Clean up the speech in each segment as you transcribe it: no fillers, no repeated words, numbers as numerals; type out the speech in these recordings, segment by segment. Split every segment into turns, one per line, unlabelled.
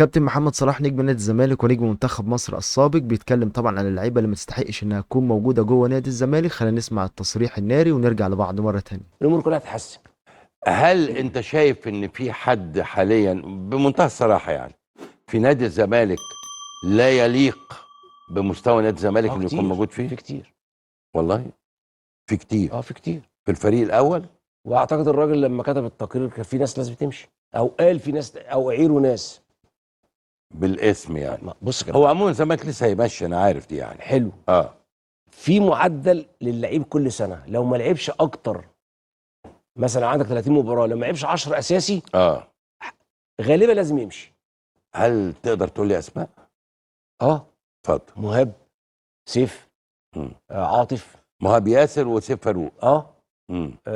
الكابتن محمد صلاح نجم نادي الزمالك ونجم منتخب مصر السابق بيتكلم طبعا عن اللعيبه اللي ما تستحقش انها تكون موجوده جوه نادي الزمالك. خلينا نسمع التصريح الناري ونرجع لبعض مره تانية.
الامور كلها تتحسن.
هل انت شايف ان في حد حاليا بمنتهى الصراحه يعني في نادي الزمالك لا يليق بمستوى نادي الزمالك انه يكون موجود فيه؟
في كتير
والله في كتير.
في كتير
في الفريق الاول.
واعتقد الراجل لما كتب التقرير كان في ناس لازم تمشي، او قال في ناس، او عيروا ناس
بالاسم يعني.
بص كده،
هو عموما الزمالك لسه هيمشي، انا عارف دي يعني.
حلو. في معدل للعيب كل سنه، لو ما لعبش اكتر مثلا عندك 30 مباراه، لو ما لعبش 10 اساسي غالبا لازم يمشي.
هل تقدر تقول لي اسماء؟ اتفضل.
مهاب، سيف، عاطف،
مهاب ياسر وسيف فاروق.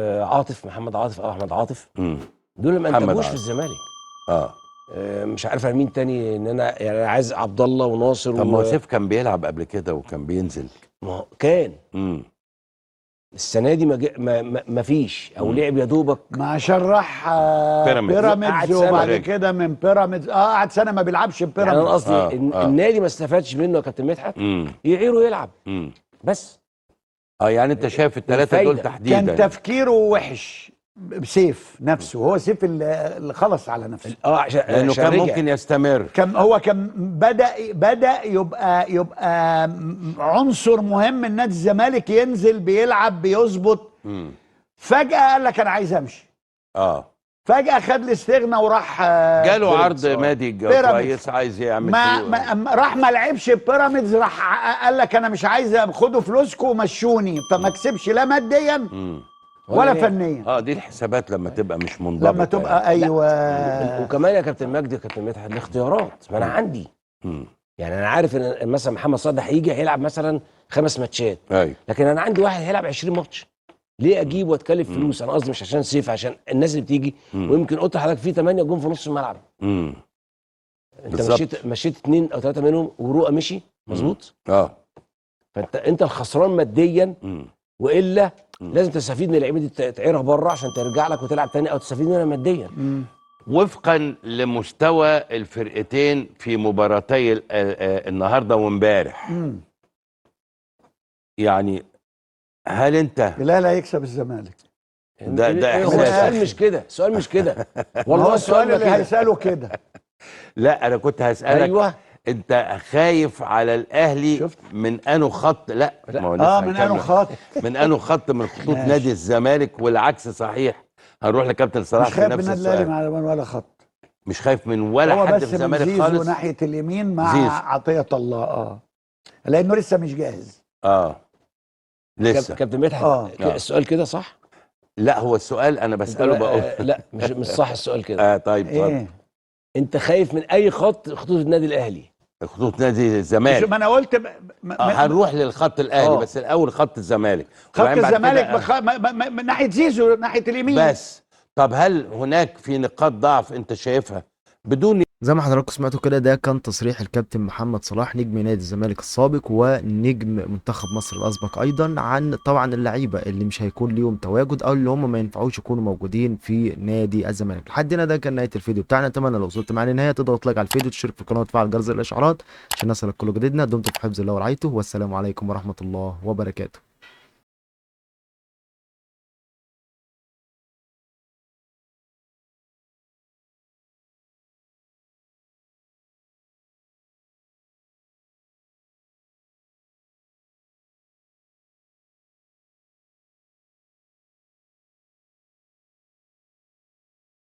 عاطف، محمد عاطف او احمد عاطف. دول ما انتجوش في الزمالك. مش عارف مين تاني، ان انا يعني انا عايز عبد الله وناصر.
طب ما هو سيف كان بيلعب قبل كده وكان بينزل.
ما هو كان السنه دي ما فيش، او لعب يا دوبك،
ما عشان راح
بيراميدز
وبعد كده من بيراميدز قعد سنه ما بيلعبش في بيراميدز.
يعني انا قصدي النادي ما استفادش منه يا كابتن مدحت، يعيره يلعب بس.
يعني انت شايف الثلاثه دول تحديدا
كان تفكيره وحش سيف نفسه، هو سيف اللي خلص على نفسه.
لانه كان ممكن يستمر.
هو كان بدأ يبقى عنصر مهم من نادي الزمالك، ينزل بيلعب بيظبط. فجأة قال لك انا عايز امشي. فجأة خد الاستغنى وراح
جاله عرض مادي كويس عايز يعمل
راح ما لعبش بيراميدز، راح قال لك انا مش عايز خدوا فلوسكم ومشوني، فما كسبش لا ماديا ولا فنيا.
دي الحسابات لما تبقى مش منضبطه،
لما تبقى
يعني.
وكمان يا كابتن مجدي، كابتن مدحت، الاختيارات ما انا عندي. يعني انا عارف ان مثلا محمد صلاح هيجي هيلعب مثلا 5 ماتشات، لكن انا عندي واحد هيلعب 20 ماتش. ليه اجيب واتكلف فلوس؟ انا قصدي مش عشان سيف، عشان الناس اللي بتيجي. ويمكن قلت لحضرتك في 8 جون في نص الملعب. انت مشيت 2 أو 3 منهم، ورؤى مشي مظبوط. فانت الخسران ماديا، والا لازم تستفيد من اللعيبه دي، تعيرها بره عشان ترجع لك وتلعب تاني، او تستفيد منها ماديا.
وفقا لمستوى الفرقتين في مباراتي النهارده وامبارح، يعني هل انت
لا هيكسب الزمالك؟
ده
هو السؤال مش كده
والله السؤال اللي هيساله كده.
لا انا كنت هسألك انت خايف على الاهلي من انه خط؟ لا
من انه خط
من انه خط من خطوط نادي الزمالك، والعكس صحيح. هنروح لكابتن صلاح في نفس السؤال.
مش خايف من الاهلي ولا خط،
مش خايف من ولا حد في الزمالك خالص.
هو بس ناحيه اليمين مع عطيه الله لانه لسه مش جاهز.
لسه
كابتن مدحت السؤال كده صح؟
لا هو السؤال انا بساله بقول
لا مش صح السؤال كده.
طيب اتفضل.
انت خايف من اي خطوط النادي الاهلي؟
خطوط نادي الزمالك.
ما انا قلت
هنروح للخط الاهلي بس الاول خط الزمالك.
خط الزمالك من ناحيه زيزو ناحيه اليمين
بس. طب هل هناك في نقاط ضعف انت شايفها بدون؟
زي ما حضراتكم سمعتوا كده، ده كان تصريح الكابتن محمد صلاح نجم نادي الزمالك السابق ونجم منتخب مصر الاسبق ايضا، عن طبعا اللعيبه اللي مش هيكون ليهم تواجد او اللي هم ما ينفعوش يكونوا موجودين في نادي الزمالك. لحد هنا ده كان نهايه الفيديو بتاعنا. اتمنى لو وصلت معانا النهايه تقدر تلايك على الفيديو، تشترك في القناه وتفعل جرس الاشعارات عشان نصلك كل جديدنا. دمتم في حفظ الله ورعايته، والسلام عليكم ورحمه الله وبركاته.